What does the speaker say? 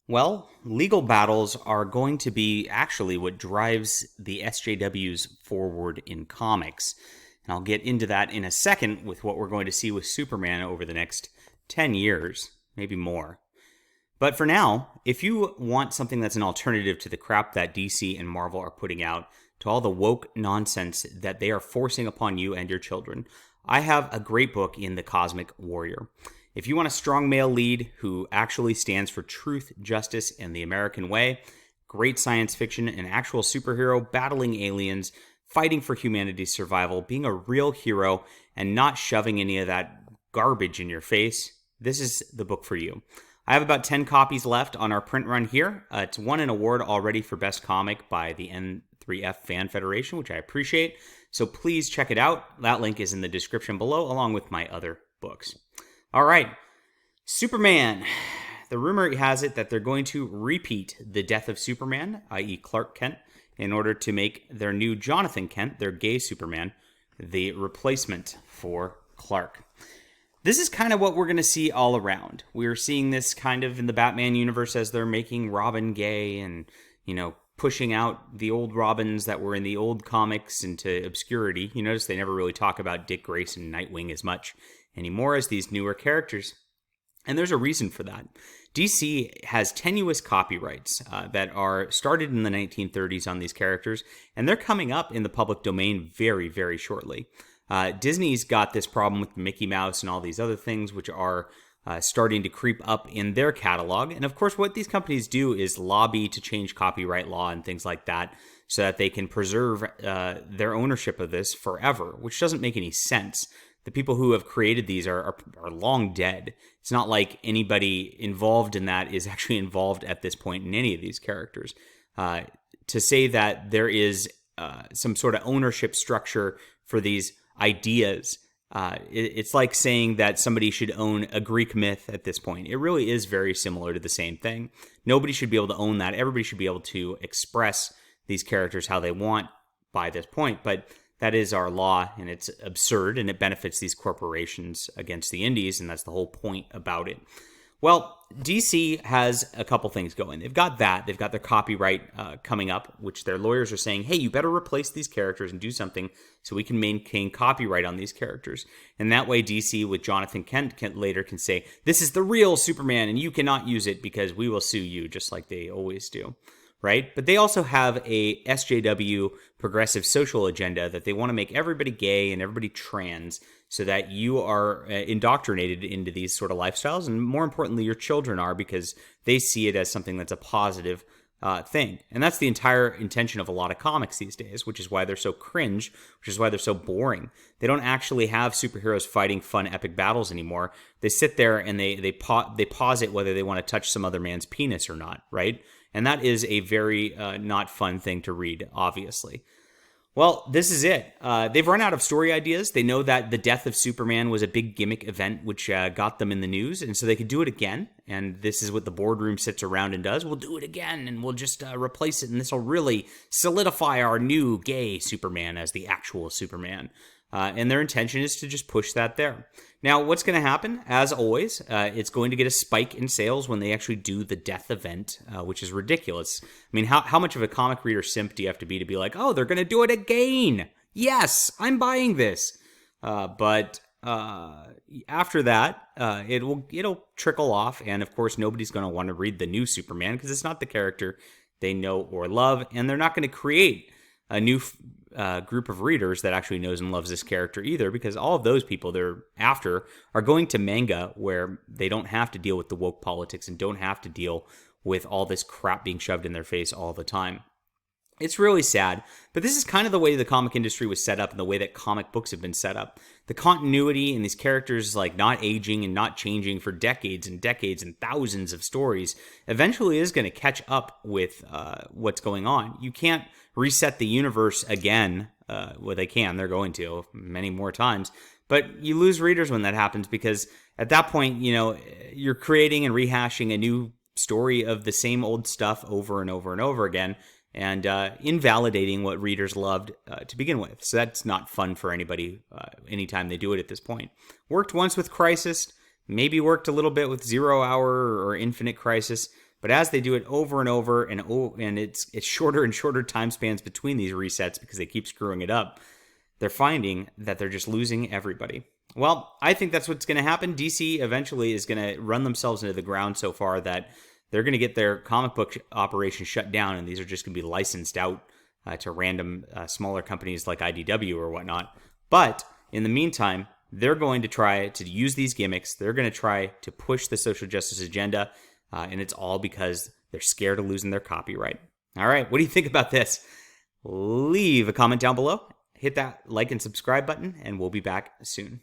Well, legal battles are going to be actually what drives the SJWs forward in comics. And I'll get into that in a second with what we're going to see with Superman over the next 10 years, maybe more. But for now, if you want something that's an alternative to the crap that DC and Marvel are putting out, to all the woke nonsense that they are forcing upon you and your children, I have a great book in The Cosmic Warrior. If you want a strong male lead who actually stands for truth, justice, and the American way, great science fiction, an actual superhero battling aliens, fighting for humanity's survival, being a real hero, and not shoving any of that garbage in your face, this is the book for you. I have about 10 copies left on our print run here. It's won an award already for Best Comic by the N3F Fan Federation, which I appreciate. So please check it out. That link is in the description below, along with my other books. All right, Superman. The rumor has it that they're going to repeat the death of Superman, i.e. Clark Kent, in order to make their new Jonathan Kent, their gay Superman, the replacement for Clark. This is kind of what we're going to see all around. We're seeing this kind of in the Batman universe as they're making Robin gay and, pushing out the old Robins that were in the old comics into obscurity. You notice they never really talk about Dick Grayson and Nightwing as much anymore as these newer characters. And there's a reason for that. DC has tenuous copyrights that are started in the 1930s on these characters, and they're coming up in the public domain very, very shortly. Disney's got this problem with Mickey Mouse and all these other things, which are starting to creep up in their catalog. And of course, what these companies do is lobby to change copyright law and things like that so that they can preserve their ownership of this forever, which doesn't make any sense. The people who have created these are long dead. It's not like anybody involved in that is actually involved at this point in any of these characters. To say that there is some sort of ownership structure for these ideas, it's like saying that somebody should own a Greek myth at this point. It really is very similar to the same thing. Nobody should be able to own that. Everybody should be able to express these characters how they want by this point. But that is our law, and it's absurd, and it benefits these corporations against the indies, and that's the whole point about it. Well, DC has a couple things going. They've got that. They've got their copyright coming up, which their lawyers are saying, hey, you better replace these characters and do something so we can maintain copyright on these characters. And that way DC with Jonathan Kent later can say, this is the real Superman, and you cannot use it because we will sue you, just like they always do. Right? But they also have a SJW progressive social agenda that they want to make everybody gay and everybody trans so that you are indoctrinated into these sort of lifestyles. And more importantly, your children are, because they see it as something that's a positive thing. And that's the entire intention of a lot of comics these days, which is why they're so cringe, which is why they're so boring. They don't actually have superheroes fighting fun, epic battles anymore. They sit there and they posit whether they want to touch some other man's penis or not, right? And that is a very not fun thing to read, obviously. Well, this is it. They've run out of story ideas. They know that the death of Superman was a big gimmick event, which got them in the news. And so they could do it again. And this is what the boardroom sits around and does. We'll do it again, and we'll just replace it. And this will really solidify our new gay Superman as the actual Superman. And their intention is to just push that there. Now, what's going to happen? As always, it's going to get a spike in sales when they actually do the death event, which is ridiculous. I mean, how much of a comic reader simp do you have to be like, oh, they're going to do it again? Yes, I'm buying this. But after that, it'll trickle off. And of course, nobody's going to want to read the new Superman because it's not the character they know or love. And they're not going to create a new group of readers that actually knows and loves this character either, because all of those people they're after are going to manga where they don't have to deal with the woke politics and don't have to deal with all this crap being shoved in their face all the time. It's really sad, but this is kind of the way the comic industry was set up and the way that comic books have been set up. The continuity in these characters like not aging and not changing for decades and decades and thousands of stories eventually is going to catch up with what's going on. You can't reset the universe again. Well, they can. They're going to many more times. But you lose readers when that happens because at that point, you're creating and rehashing a new story of the same old stuff over and over and over again, and invalidating what readers loved to begin with. So that's not fun for anybody anytime they do it at this point. Worked once with Crisis, maybe worked a little bit with 0 Hour or Infinite Crisis, But as they do it over and over, and it's shorter and shorter time spans between these resets because they keep screwing it up, they're finding that they're just losing everybody. Well, I think that's what's going to happen. DC eventually is going to run themselves into the ground so far that they're going to get their comic book operation shut down, and these are just going to be licensed out to random smaller companies like IDW or whatnot. But in the meantime, they're going to try to use these gimmicks. They're going to try to push the social justice agenda, and it's all because they're scared of losing their copyright. All right, what do you think about this? Leave a comment down below. Hit that like and subscribe button, and we'll be back soon.